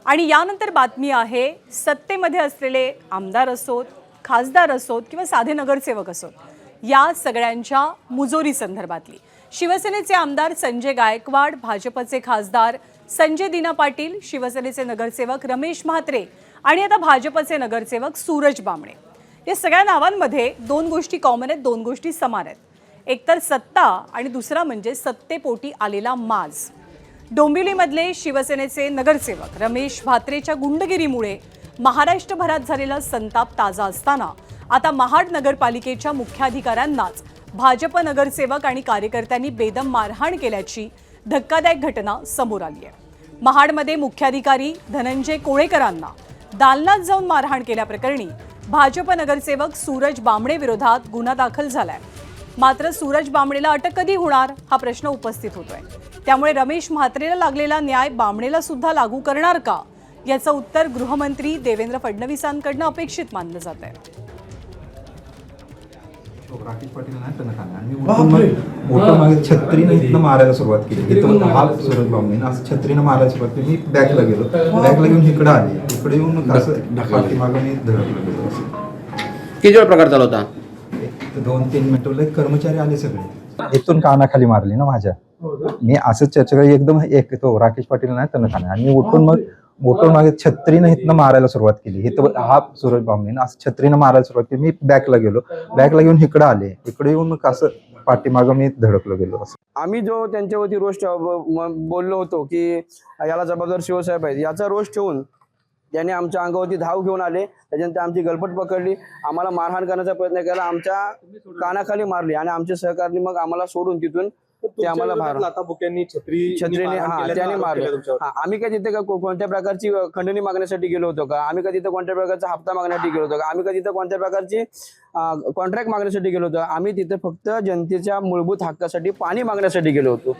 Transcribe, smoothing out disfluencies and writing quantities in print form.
आणि यानंतर बातमी आहे सत्तेमध्ये असलेले आमदार असोत, खासदार असोत किंवा साधे नगरसेवक असोत या सगळ्यांच्या मुजोरी संदर्भातली। शिवसेनेचे आमदार संजय गायकवाड, भाजपचे खासदार संजय दिना पाटील, शिवसेनेचे नगरसेवक रमेश म्हात्रे आणि आता भाजपचे नगरसेवक सूरज बामणे। या सगळ्या नावांमध्ये दोन गोष्टी कॉमन आहेत, दोन गोष्टी समान आहेत। एकतर सत्ता आणि दुसरा म्हणजे सत्तेपोटी आलेला माज। डोंबिवलीमधले शिवसेनेचे नगरसेवक रमेश म्हात्रेच्या गुंडगिरीमुळे महाराष्ट्रभरात झालेला संताप ताजा असताना आता महाड नगरपालिकेच्या मुख्याधिकाऱ्यांनाच भाजप नगरसेवक आणि कार्यकर्त्यांनी बेदम मारहाण केल्याची धक्कादायक घटना समोर आली आहे। महाडमध्ये मुख्याधिकारी धनंजय कोळेकरांना दालनात जाऊन मारहाण केल्याप्रकरणी भाजप नगरसेवक सूरज बामणे विरोधात गुन्हा दाखल झालाय। मात्र सूरज बामणेला अटक कधी होणार हा प्रश्न उपस्थित होतोय। त्यामुळे रमेश म्हात्रेला लागलेला न्याय बामणेला सुद्धा लागू करणार का याचं उत्तर गृहमंत्री देवेंद्र फडणवीसांकडून अपेक्षित मानलं जात आहे। राकेश पाटील नाही त्यांना खाल्ला आणि मोठं मागे छत्रीने इथनं मारायला सुरुवात केली। इथं हा सूरज बामणे असं छत्रीने मारायला सुरुवात केली। मी बॅकला गेलो, बॅकला घेऊन इकडे आले, इकडे येऊन असं पाठीमागं मी धडकलो गेलो। असं किती वेळ प्रकार चालू होता? 2-3 मिनिटं कर्मचारी आले सगळे, इथून कानाखाली मारली ना माझ्या। मी असंच चर्चा एकदम एक तो राकेश पाटील नाही त्यांना खाल्ला आणि उठून मागे छत्रीने इथनं मारायला सुरुवात केली। इथं हा सूरज बामणे असं छत्रीने मारायला सुरुवात केली। मी बॅकला गेलो, बॅकला घेऊन इकडे आले, इकडे येऊन असं पाठीमागं मी धडकलो गेलो। असं आम्ही जो त्यांच्यावरती रोष बोललो होतो की याला जबाबदार शिवसाहेब आहेत, याचा रोष ठेवून त्यांनी आमच्या अंगावरती धाव घेऊन आले। त्याच्यानंतर आमची गलपट पकडली, आम्हाला मारहाण करण्याचा प्रयत्न केला, आमच्या कानाखाली मारली आणि आमचे सहकारी मग आम्हाला सोडून तिथून ते आम्हाला छत्रीने त्याने मारले। आम्ही काय तिथे कोणत्या प्रकारची खंडणी मागण्यासाठी गेलो होतो का? आम्ही का तिथे कोणत्या प्रकारचा हप्ता मागण्यासाठी गेलो होतो का? आम्ही का तिथे कोणत्या प्रकारची कॉन्ट्रॅक्ट मागण्यासाठी गेलो होतो? आम्ही तिथे फक्त जनतेच्या मूलभूत हक्कासाठी पाणी मागण्यासाठी गेलो होतो।